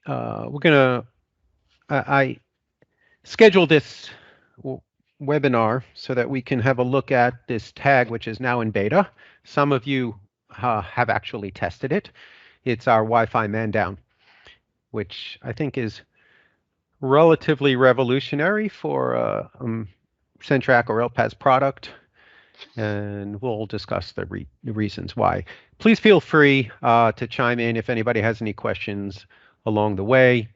we're gonna. I scheduled this webinar so that we can have a look at this tag, which is now in beta. Some of you have actually tested it. It's our Wi-Fi Man Down, which I think is relatively revolutionary for CenTrak or LPAS product, and we'll discuss the reasons why. Please feel free to chime in if anybody has any questions along the way.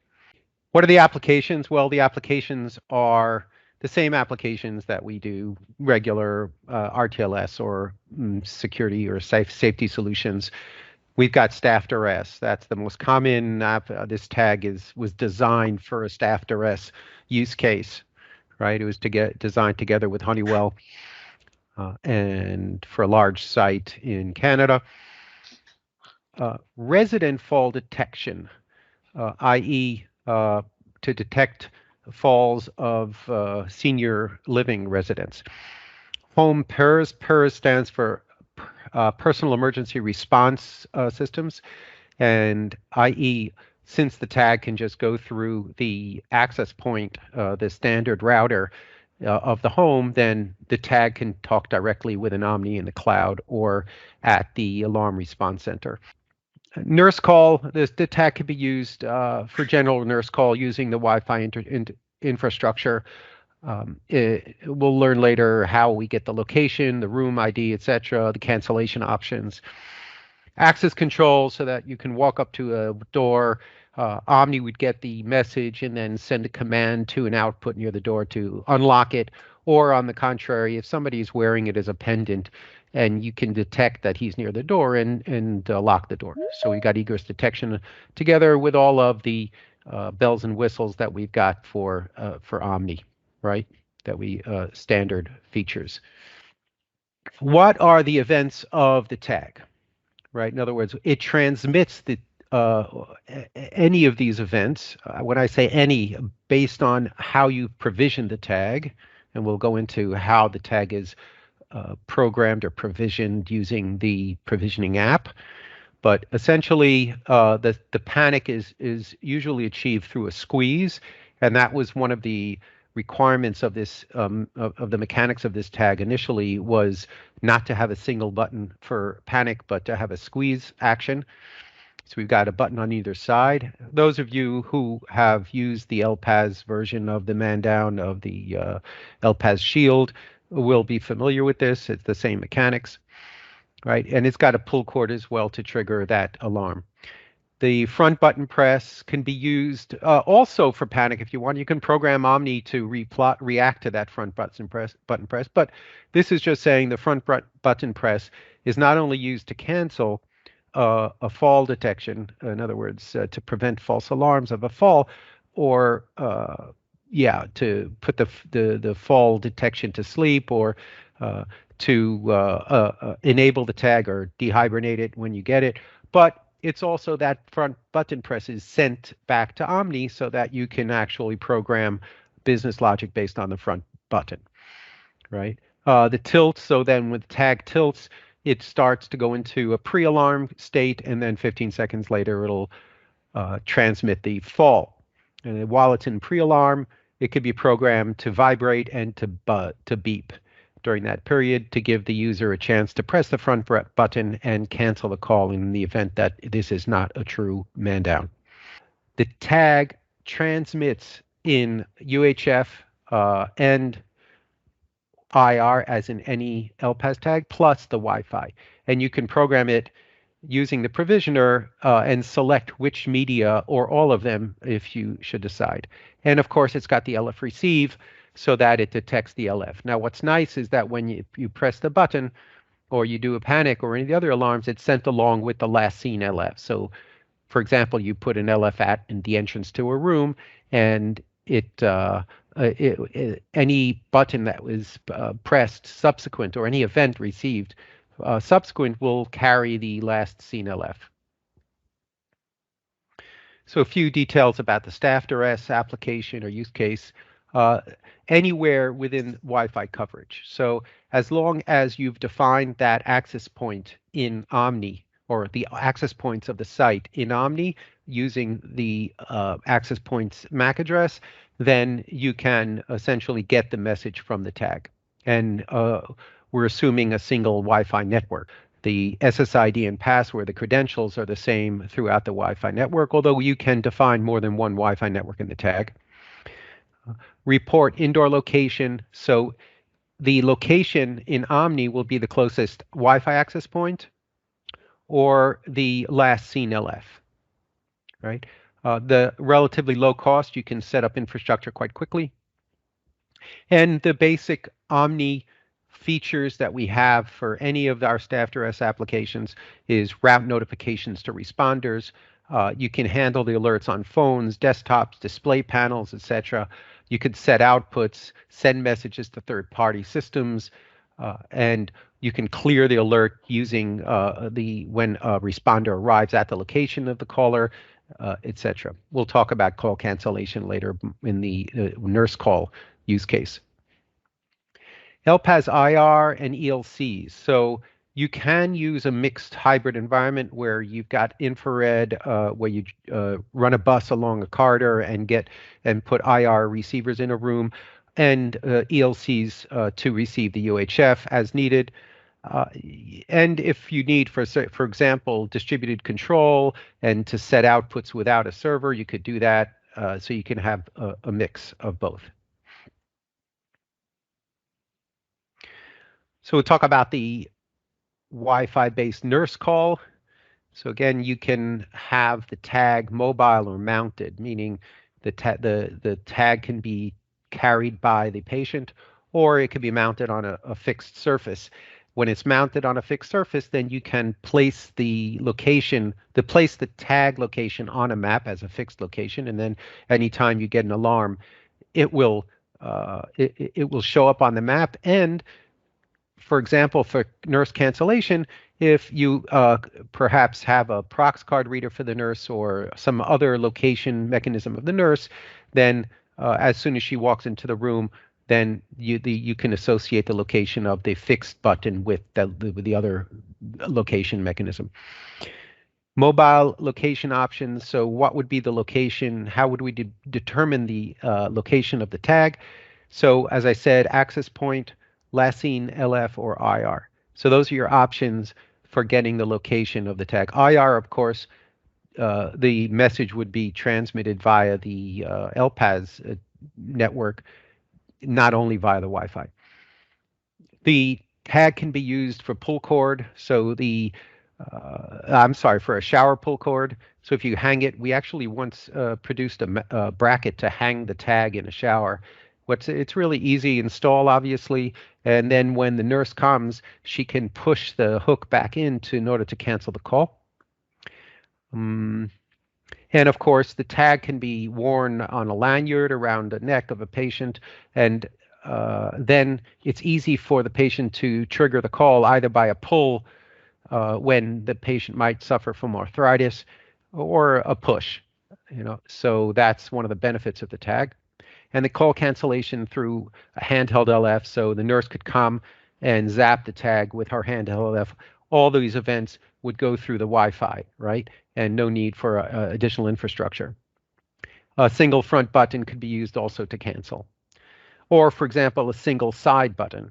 What are the applications? Well, the applications are the same applications that we do regular RTLS or security or safety solutions. We've got staff duress. That's the most common app. This tag was designed for a staff duress use case, right? It was to get designed together with Honeywell and for a large site in Canada. Resident fall detection, i.e., to detect falls of senior living residents. Home PERS. PERS stands for Personal Emergency Response Systems, and i.e., since the tag can just go through the access point, the standard router of the home, then the tag can talk directly with an Omni in the cloud or at the alarm response center. Nurse call, the tag can be used for general nurse call using the Wi-Fi infrastructure. We'll learn later how we get the location, the room ID, etc., the cancellation options. Access control, so that you can walk up to a door. Omni would get the message and then send a command to an output near the door to unlock it. Or on the contrary, if somebody's wearing it as a pendant, and you can detect that he's near the door and lock the door. So we've got egress detection together with all of the bells and whistles that we've got for Omni, right? That we standard features. What are the events of the tag, right? In other words, it transmits the any of these events. When I say any, based on how you provision the tag, and we'll go into how the tag is programmed or provisioned using the provisioning app. But essentially, the panic is usually achieved through a squeeze, and that was one of the requirements of this of the mechanics of this tag initially, was not to have a single button for panic, but to have a squeeze action. So we've got a button on either side. Those of you who have used the LPAS version of the Man Down of the LPAS Shield will be familiar with this. It's the same mechanics, right? And it's got a pull cord as well to trigger that alarm. The front button press can be used also for panic if you want. You can program Omni to react to that front button press. But this is just saying the front button press is not only used to cancel a fall detection, in other words, to prevent false alarms of a fall, or to put the fall detection to sleep, or to enable the tag or dehibernate it when you get it. But it's also that front button press is sent back to Omni so that you can actually program business logic based on the front button, right? The tilt, so then when the tag tilts, it starts to go into a pre-alarm state, and then 15 seconds later, it'll transmit the fall. And while it's in pre-alarm, it could be programmed to vibrate and to beep during that period to give the user a chance to press the front button and cancel the call in the event that this is not a true man down. The tag transmits in UHF and IR, as in any LPAS tag, plus the Wi-Fi. And you can program it using the provisioner and select which media or all of them if you should decide. And of course, it's got the LF receive so that it detects the LF. Now, what's nice is that when you press the button or you do a panic or any of the other alarms, it's sent along with the last seen LF. So, for example, you put an LF at in the entrance to a room, and any button that was pressed subsequent, or any event received subsequent, will carry the last seen LF. So a few details about the staff duress application or use case. Anywhere within Wi-Fi coverage. So as long as you've defined that access point in Omni or the access points of the site in Omni using the access points MAC address, then you can essentially get the message from the tag. And we're assuming a single Wi-Fi network. The SSID and password, the credentials are the same throughout the Wi-Fi network, although you can define more than one Wi-Fi network in the tag. Report indoor location. So the location in Omni will be the closest Wi-Fi access point or the last seen LF, right? The relatively low cost, you can set up infrastructure quite quickly. And the basic Omni features that we have for any of our staff Duress applications is route notifications to responders. You can handle the alerts on phones, desktops, display panels, etc. You could set outputs, send messages to third-party systems, and you can clear the alert using when a responder arrives at the location of the caller, etc. We'll talk about call cancellation later in the nurse call use case. ELP has IR and ELCs, so you can use a mixed hybrid environment where you've got infrared, where you run a bus along a corridor and put IR receivers in a room, and ELCs to receive the UHF as needed. And if you need, for example, distributed control and to set outputs without a server, you could do that. So you can have a mix of both. So we'll talk about the Wi-Fi-based nurse call. So again, you can have the tag mobile or mounted, meaning the tag can be carried by the patient, or it can be mounted on a fixed surface. When it's mounted on a fixed surface, then you can place the tag location on a map as a fixed location, and then anytime you get an alarm, it will show up on the map. And for example, for nurse cancellation, if you perhaps have a prox card reader for the nurse or some other location mechanism of the nurse, then as soon as she walks into the room, then you can associate the location of the fixed button with the other location mechanism. Mobile location options. So what would be the location? How would we determine the location of the tag? So as I said, access point, last seen LF, or IR. So those are your options for getting the location of the tag. IR, of course, the message would be transmitted via the LPAS network, not only via the Wi-Fi. The tag can be used for pull cord. So for a shower pull cord. So if you hang it, we actually once produced a bracket to hang the tag in a shower. It's really easy install, obviously, and then when the nurse comes, she can push the hook back in order to cancel the call. And of course, the tag can be worn on a lanyard around the neck of a patient, and then it's easy for the patient to trigger the call either by a pull when the patient might suffer from arthritis, or a push. So that's one of the benefits of the tag. And the call cancellation through a handheld LF, so the nurse could come and zap the tag with her handheld LF. All these events would go through the Wi-Fi, right? And no need for additional infrastructure. A single front button could be used also to cancel. Or, for example, a single side button.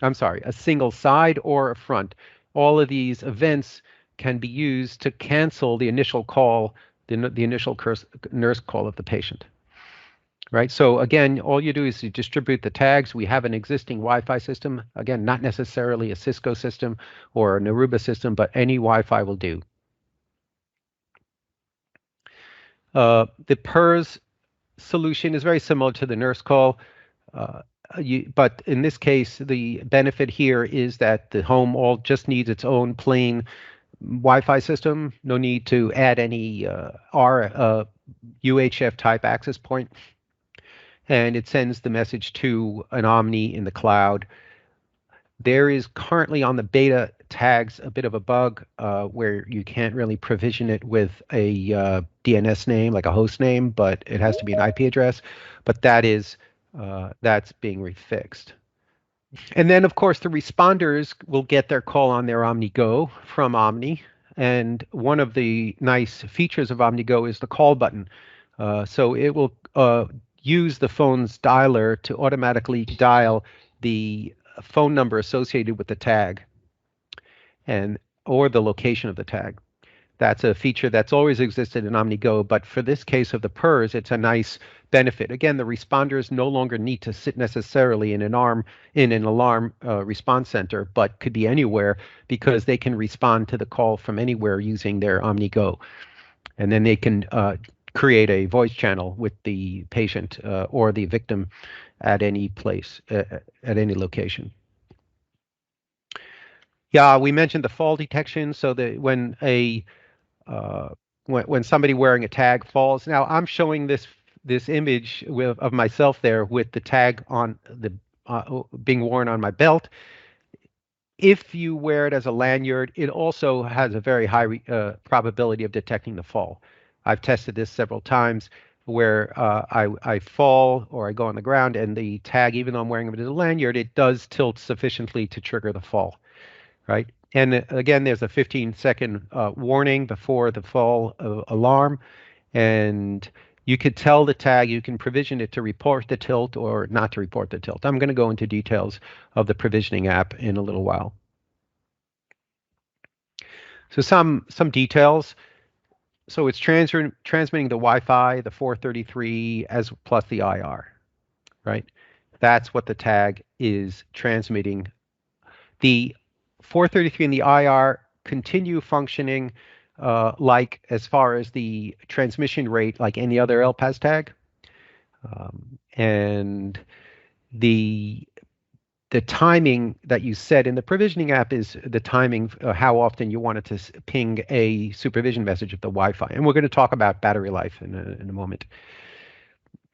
A single side or a front. All of these events can be used to cancel the initial call, the initial nurse call of the patient. Right. So again, all you do is you distribute the tags. We have an existing Wi-Fi system. Again, not necessarily a Cisco system or an Aruba system, but any Wi-Fi will do. The PERS solution is very similar to the nurse call, but in this case, the benefit here is that the home all just needs its own plain Wi-Fi system. No need to add any UHF type access point. And it sends the message to an Omni in the cloud. There is currently on the beta tags a bit of a bug where you can't really provision it with a DNS name, like a host name, but it has to be an IP address. But that's being refixed. And then, of course, the responders will get their call on their Omni Go from Omni. and one of the nice features of OmniGo is the call button. So it will use the phone's dialer to automatically dial the phone number associated with the tag and or the location of the tag. That's a feature that's always existed in OmniGo, but for this case of the PERS, it's a nice benefit. Again, the responders no longer need to sit necessarily in an alarm response center, but could be anywhere because they can respond to the call from anywhere using their OmniGo, and then they can create a voice channel with the patient or the victim at any place, at any location. Yeah, we mentioned the fall detection, so that uh, when somebody wearing a tag falls. Now I'm showing this image of myself there with the tag on the being worn on my belt. If you wear it as a lanyard, it also has a very high probability of detecting the fall. I've tested this several times where I fall or I go on the ground and the tag, even though I'm wearing it as a lanyard, it does tilt sufficiently to trigger the fall, right? And again, there's a 15-second warning before the fall alarm, and you could tell the tag, you can provision it to report the tilt or not to report the tilt. I'm going to go into details of the provisioning app in a little while. So some details. So it's transmitting the Wi-Fi, the 433, as plus the IR, right? That's what the tag is transmitting. The 433 and the IR continue functioning like as far as the transmission rate, like any other LPAS tag. And the timing that you set in the provisioning app is the timing, how often you want it to ping a supervision message of the Wi-Fi. And we're going to talk about battery life in a moment.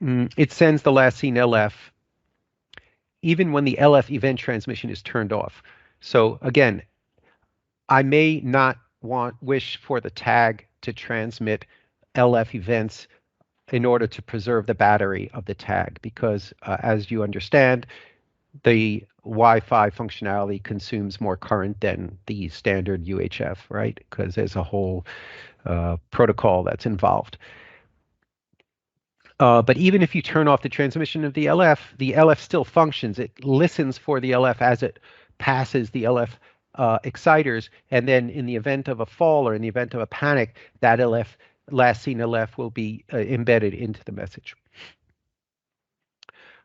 It sends the last seen LF even when the LF event transmission is turned off. So again, I may not wish for the tag to transmit LF events in order to preserve the battery of the tag because as you understand, the Wi-Fi functionality consumes more current than the standard UHF, right? Because there's a whole protocol that's involved. But even if you turn off the transmission of the LF still functions. It listens for the LF as it passes the LF exciters, and then in the event of a fall or in the event of a panic, that LF, last seen LF, will be embedded into the message.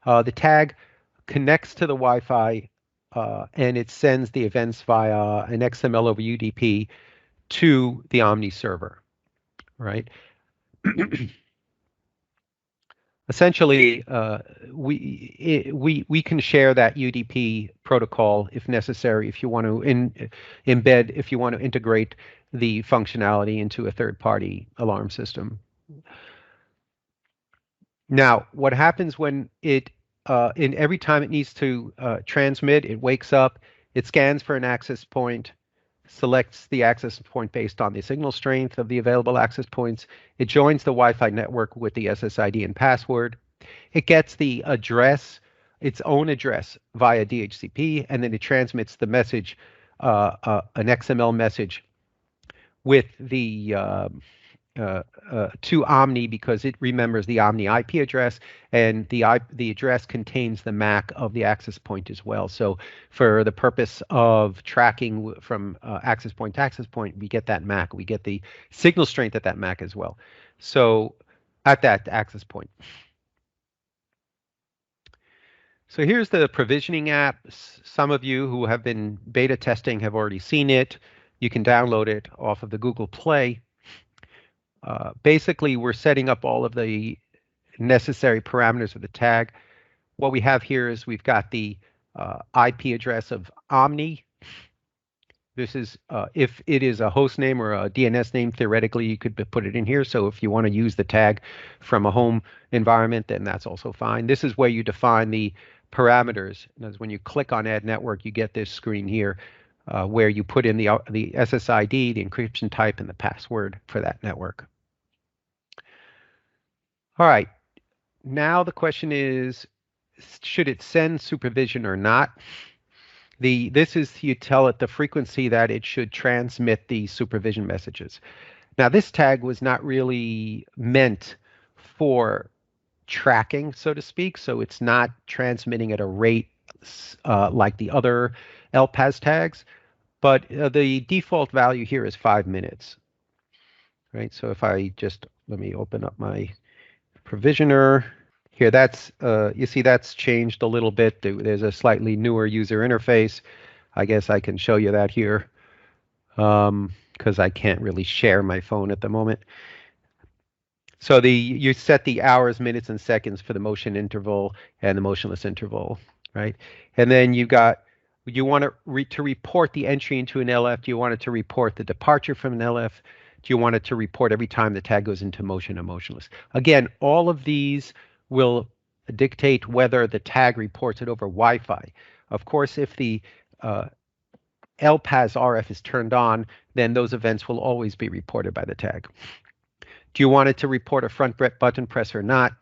The tag connects to the Wi-Fi and it sends the events via an XML over UDP to the Omni server, right? Essentially, we can share that UDP protocol if necessary, if you want to embed, if you want to integrate the functionality into a third-party alarm system. Now, what happens when it, in every time it needs to transmit, it wakes up, it scans for an access point, selects the access point based on the signal strength of the available access points. It joins the Wi-Fi network with the SSID and password. It gets the address, its own address via DHCP, and then it transmits the message, an XML message with the to Omni because it remembers the Omni IP address, and the address contains the MAC of the access point as well. So for the purpose of tracking from access point to access point, we get that MAC. We get the signal strength at that MAC as well. So at that access point. So here's the provisioning app. Some of you who have been beta testing have already seen it. You can download it off of the Google Play. Basically, we're setting up all of the necessary parameters of the tag. What we have here is we've got the IP address of Omni. This is if it is a host name or a DNS name, theoretically, you could put it in here. So if you want to use the tag from a home environment, then that's also fine. This is where you define the parameters. And when you click on Add Network, you get this screen here where you put in the SSID, the encryption type, and the password for that network. All right. Now the question is, should it send supervision or not? This is, you tell it the frequency that it should transmit the supervision messages. Now, this tag was not really meant for tracking, so to speak, so it's not transmitting at a rate like the other LPAS tags, but the default value here is 5 minutes, right? So if I just, let me open up my provisioner. Here, that's, you see that's changed a little bit. There's a slightly newer user interface. I guess I can show you that here because I can't really share my phone at the moment. So you set the hours, minutes, and seconds for the motion interval and the motionless interval, right? And then you want to report the entry into an LF. Do you want it to report the departure from an LF? Do you want it to report every time the tag goes into motion or motionless? Again, all of these will dictate whether the tag reports it over Wi-Fi. Of course, if the LPAS RF is turned on, then those events will always be reported by the tag. Do you want it to report a front button press or not?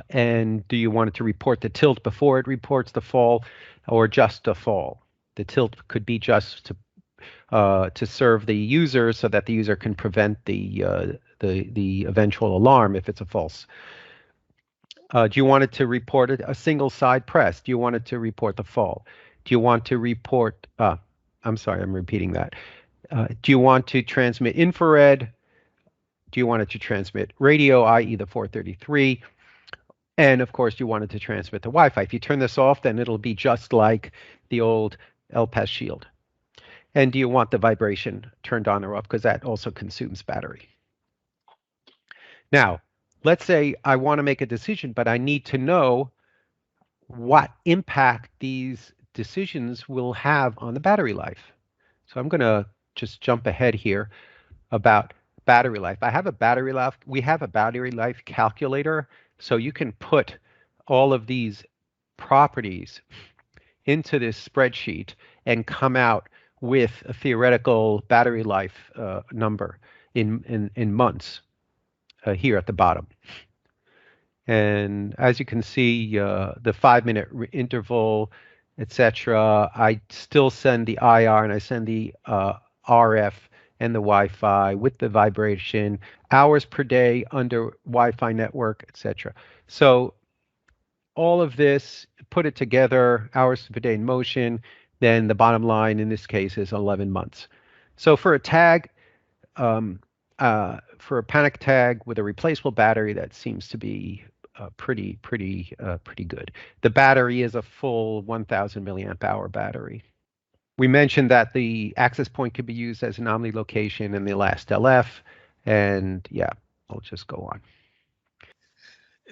And do you want it to report the tilt before it reports the fall or just a fall? The tilt could be just to serve the user so that the user can prevent the eventual alarm if it's a false. Do you want it to report a single side press? Do you want it to report the fall? Do you want to report, I'm sorry, I'm repeating that. Do you want to transmit infrared? Do you want it to transmit radio, i.e. the 433? And of course, you want it to transmit the Wi-Fi. If you turn this off, then it'll be just like the old LPAS shield. And do you want the vibration turned on or off? Because that also consumes battery. Now, let's say I want to make a decision, but I need to know what impact these decisions will have on the battery life. So I'm going to just jump ahead here about battery life. I have a battery life. We have a battery life calculator, so you can put all of these properties into this spreadsheet and come out with a theoretical battery life number in months here at the bottom. And as you can see, the 5-minute interval, etc. I still send the IR and I send the RF and the Wi-Fi with the vibration, hours per day under Wi-Fi network, etc. So all of this, put it together, hours per day in motion, then the bottom line in this case is 11 months. So for a tag, for a panic tag with a replaceable battery, that seems to be pretty good. The battery is a full 1,000 milliamp hour battery. We mentioned that the access point could be used as an Omni location in the last LF, and yeah, I'll just go on.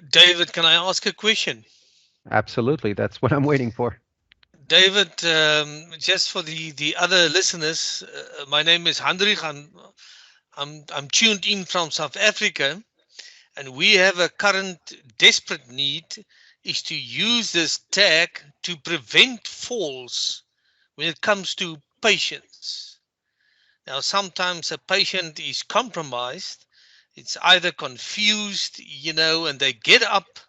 David, can I ask a question? Absolutely, that's what I'm waiting for. David, just for the other listeners, my name is Hendrik. I'm tuned in from South Africa, and we have a current desperate need is to use this tag to prevent falls when it comes to patients. Now, sometimes a patient is compromised. It's either confused, and they get up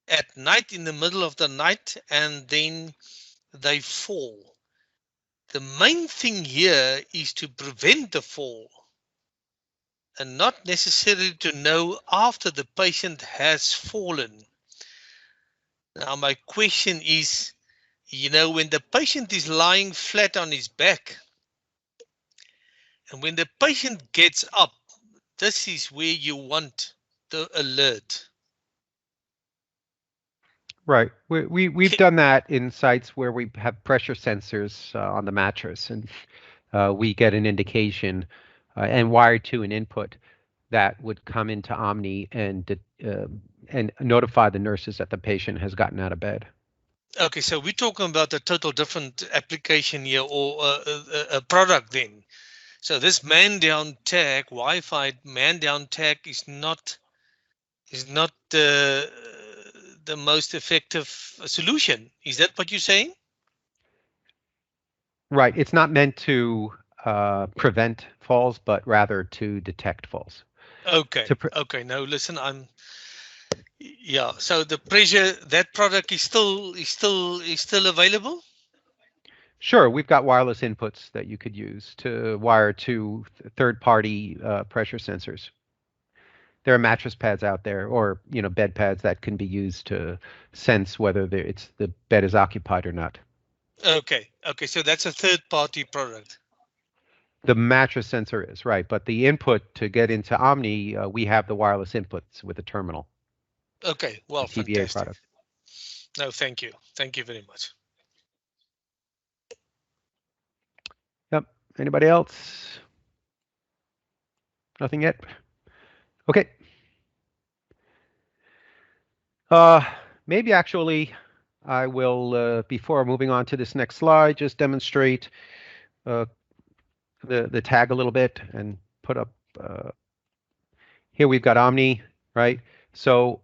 at night in the middle of the night and then they fall. The main thing here is to prevent the fall and not necessarily to know after the patient has fallen. Now, my question is, when the patient is lying flat on his back and when the patient gets up, this is where you want the alert. Right. We've done that in sites where we have pressure sensors on the mattress, and we get an indication and wired to an input that would come into Omni and notify the nurses that the patient has gotten out of bed. Okay, so we're talking about a total different application here, or a product then. So this man down tag, Wi-Fi man down tag, is not the most effective solution. Is that what you're saying? Right. It's not meant to prevent falls, but rather to detect falls. Okay. Okay. Now listen, so the pressure, that product is still available? Sure, we've got wireless inputs that you could use to wire to third-party pressure sensors. There are mattress pads out there, or bed pads that can be used to sense whether the bed is occupied or not. Okay, so that's a third-party product. The mattress sensor is right, but the input to get into Omni, we have the wireless inputs with a terminal. Okay, well, TVA fantastic. product. No, thank you very much. Yep. Anybody else? Nothing yet? Okay. Maybe actually I will, before moving on to this next slide, just demonstrate the tag a little bit and put up, here we've got Omni, right? So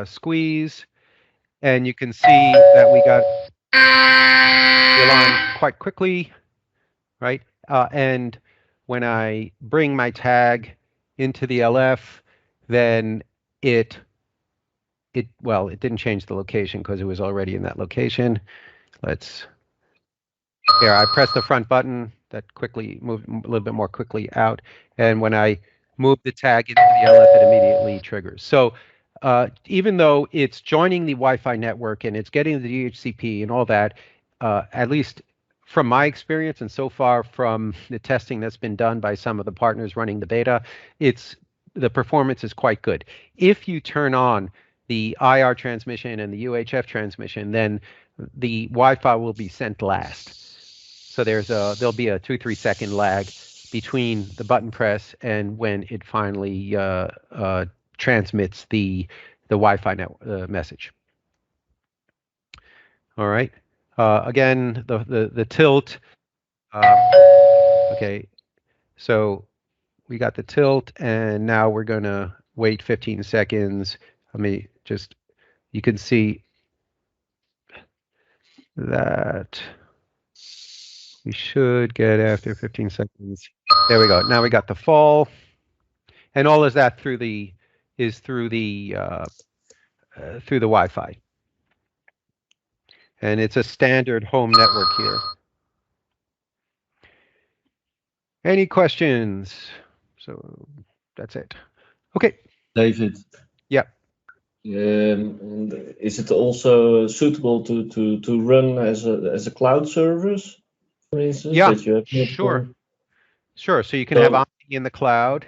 squeeze, and you can see that we got the alarm quite quickly, right? And when I bring my tag into the LF, then it didn't change the location because it was already in that location. Here, I press the front button, that quickly moved a little bit more quickly out. And when I move the tag into the LF, it immediately triggers. So even though it's joining the Wi-Fi network and it's getting the DHCP and all that, at least from my experience and so far from the testing that's been done by some of the partners running the beta, the performance is quite good. If you turn on the IR transmission and the UHF transmission, then the Wi-Fi will be sent last. So there'll be a 2-3 second lag between the button press and when it finally transmits the Wi-Fi message. All right. Again, the tilt. Okay. So we got the tilt, and now we're going to wait 15 seconds. Let me just, you can see that we should get after 15 seconds. There we go. Now we got the fall, and all of that through the Wi-Fi, and it's a standard home network here. Any questions? So that's it. Okay. David. Yeah. Is it also suitable to run as a cloud service, for instance? Yeah, that you have sure. Sure. So you can have Omni in the cloud,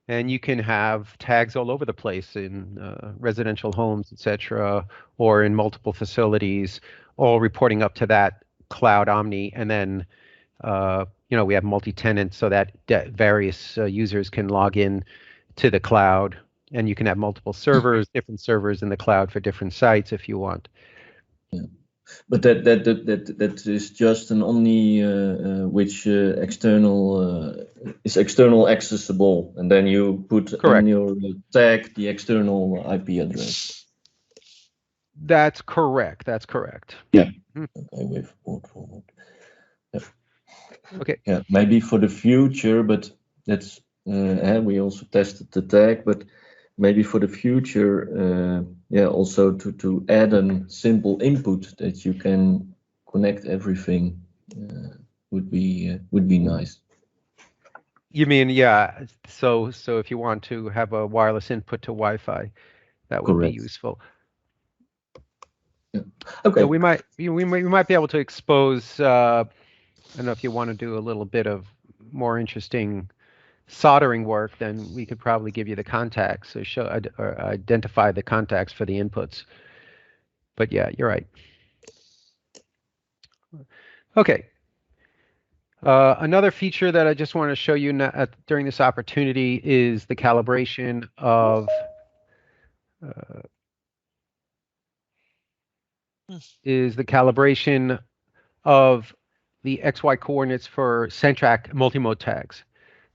and you can have tags all over the place in residential homes, etc., or in multiple facilities, all reporting up to that cloud Omni, and then we have multi-tenant so that various users can log in to the cloud, and you can have multiple servers, different servers in the cloud for different sites if you want. Yeah. But that is just an Omni which is external accessible, and then you put in your tag the external IP address. That's correct. That's correct. Yeah. Okay, with port forward. Yeah. Okay. Yeah, maybe for the future, but that's we also tested the tag, but maybe for the future, also to add a simple input that you can connect everything would be nice. You mean, yeah. So if you want to have a wireless input to Wi-Fi, that would be useful. Yeah. Okay. So we might be able to expose. I don't know if you want to do a little bit of more interesting soldering work, then we could probably give you the contacts or identify the contacts for the inputs. But yeah, you're right. Okay. Another feature that I just want to show you during this opportunity is the calibration of the XY coordinates for CenTrak multimode tags.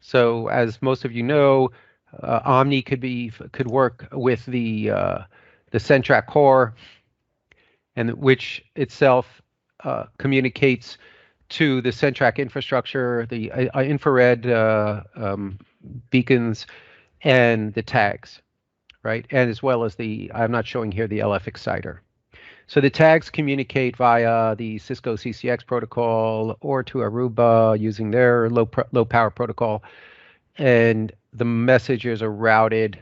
So as most of you know, Omni could work with the CenTrak core, and which itself communicates to the CenTrak infrastructure, the infrared beacons, and the tags, right? And as well as I'm not showing here the LF exciter. So the tags communicate via the Cisco CCX protocol or to Aruba using their low power protocol, and the messages are routed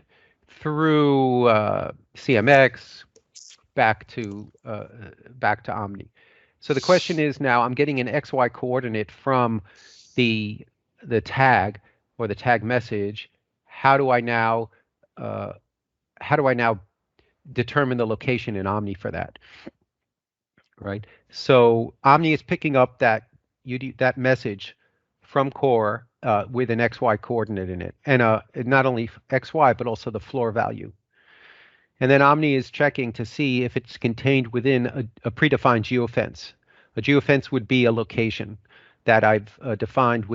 through CMX back to Omni. So the question is now, I'm getting an XY coordinate from the tag or the tag message. How do I now determine the location in Omni for that? Right. So Omni is picking up that message from core with an XY coordinate in it, and not only XY but also the floor value. And then Omni is checking to see if it's contained within a predefined geofence. A geofence would be a location that I've defined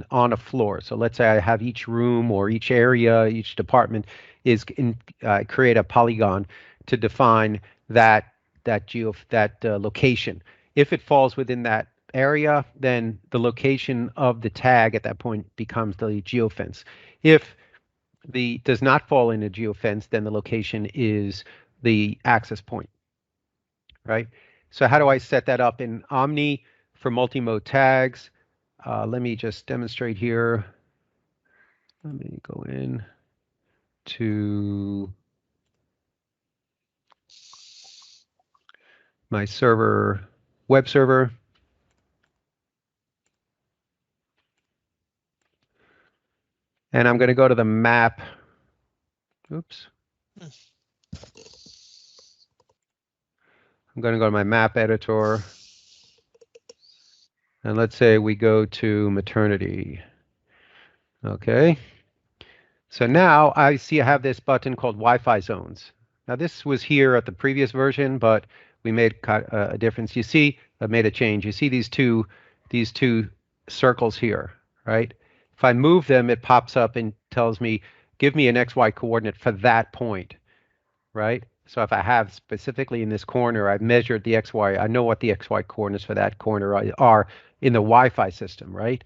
on a floor. So let's say I have each room or each area, each department create a polygon to define that location. If it falls within that area, then the location of the tag at that point becomes the geofence. If does not fall in a geofence, then the location is the access point, right? So how do I set that up in Omni for multi-mode tags? Let me just demonstrate here. Let me go in to my server, web server. And I'm going to go to the map. Oops. I'm going to go to my map editor. And let's say we go to maternity. Okay. So now I see I have this button called Wi-Fi zones. Now this was here at the previous version, but we made a difference. You see, I made a change. You see these two circles here, right? If I move them, it pops up and tells me, give me an XY coordinate for that point, right? So if I have specifically in this corner, I've measured the XY, I know what the XY coordinates for that corner are in the Wi-Fi system, right?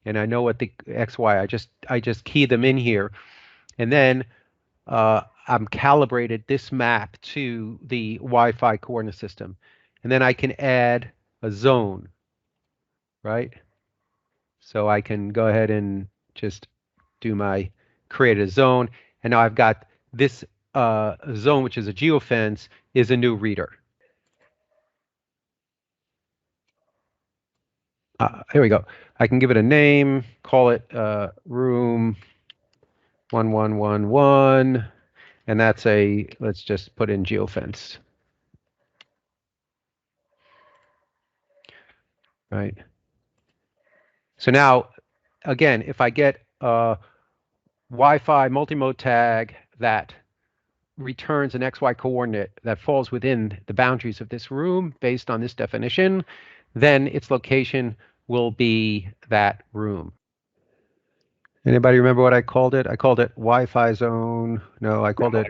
And I know what the XY, I just key them in here. And then I'm calibrated this map to the Wi-Fi coordinate system. And then I can add a zone, right? So I can go ahead and just create a zone. And now I've got this zone, which is a geofence, is a new reader. Here we go. I can give it a name, call it room 1111, and let's just put in geofence. Right. So now, again, if I get a Wi-Fi multimode tag that returns an XY coordinate that falls within the boundaries of this room based on this definition, then its location will be that room. Anybody remember what I called it? I called it Wi-Fi zone. No, I called it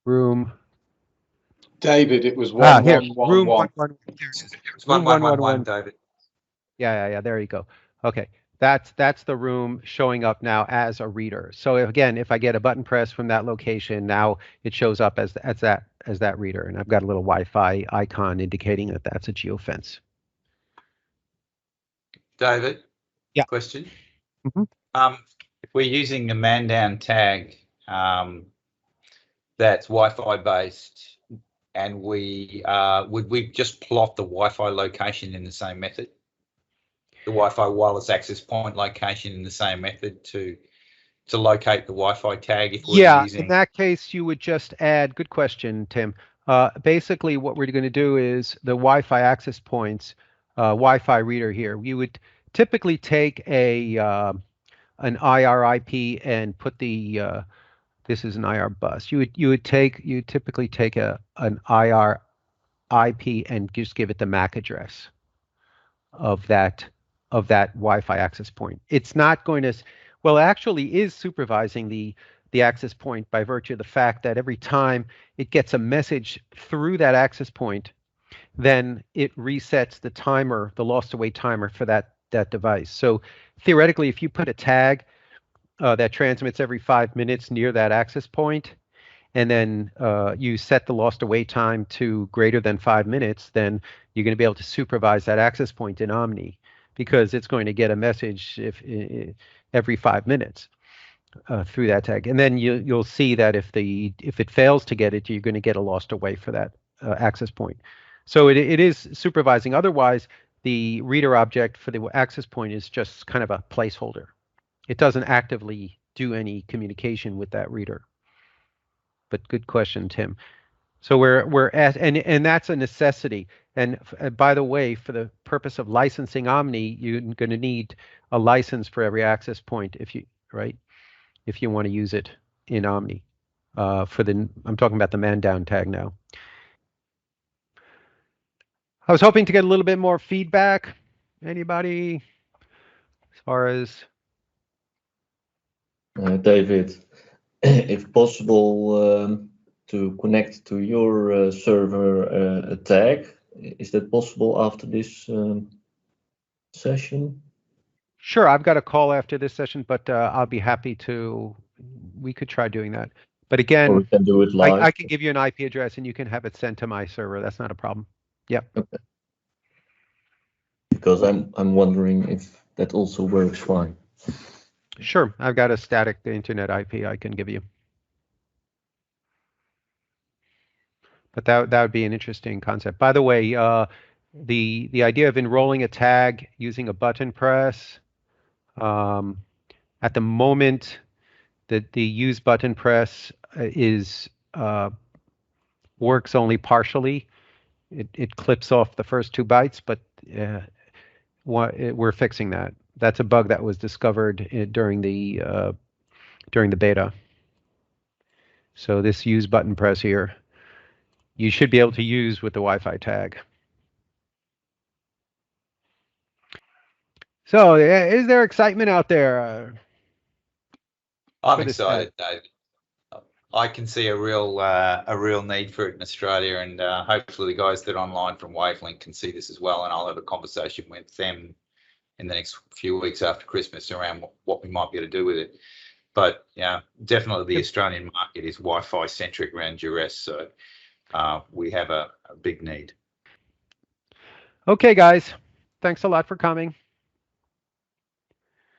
room. David, it was 1111. Room 111. It was 1111, David. Yeah. There you go. Okay, that's the room showing up now as a reader. So again, if I get a button press from that location, now it shows up as that reader, and I've got a little Wi-Fi icon indicating that that's a geofence. David. Yeah. Question. Mm-hmm. If we're using the Man Down tag, that's Wi-Fi based, and would we just plot the Wi-Fi location in the same method? The Wi-Fi wireless access point location in the same method to locate the Wi-Fi tag if we're using... In that case, you would just add, good question, Tim. Basically, what we're going to do is the Wi-Fi access points, Wi-Fi reader here, we would typically take an IR/IP and put the this is an IR bus. You would typically take an IR/IP and just give it the MAC address of that Wi-Fi access point. It's not going to, well, it actually is supervising the access point by virtue of the fact that every time it gets a message through that access point, then it resets the timer, the lost away timer for that device. So theoretically, if you put a tag that transmits every 5 minutes near that access point, and then you set the lost await time to greater than 5 minutes, then you're going to be able to supervise that access point in Omni, because it's going to get a message every 5 minutes through that tag. And then you'll see that if it fails to get it, you're going to get a lost await for that access point. So it is supervising. Otherwise, the reader object for the access point is just kind of a placeholder. It doesn't actively do any communication with that reader. But good question, Tim. So we're at, and that's a necessity. And by the way, for the purpose of licensing Omni, you're going to need a license for every access point if you want to use it in Omni. I'm talking about the man down tag now. I was hoping to get a little bit more feedback. Anybody, as far as David, if possible, to connect to your server a tag, is that possible after this session? Sure, I've got a call after this session, but I'll be happy to. We could try doing that. But again, we can do it live. I can give you an IP address and you can have it sent to my server. That's not a problem. Yep. Okay. Because I'm wondering if that also works fine. Sure, I've got a static internet IP I can give you. But that would be an interesting concept. By the way, the idea of enrolling a tag using a button press, at the moment, the use button press works only partially. It clips off the first 2 bytes, but we're fixing that. That's a bug that was discovered during the beta. So this use button press here, you should be able to use with the Wi-Fi tag. So is there excitement out there? I'm excited, David. I can see a real need for it in Australia, and hopefully the guys that are online from Wavelength can see this as well, and I'll have a conversation with them in the next few weeks after Christmas around what we might be able to do with it. But yeah, definitely the Australian market is Wi-Fi centric around Duress, so we have a big need. Okay, guys, thanks a lot for coming.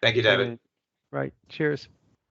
Thank you, David. Right, cheers.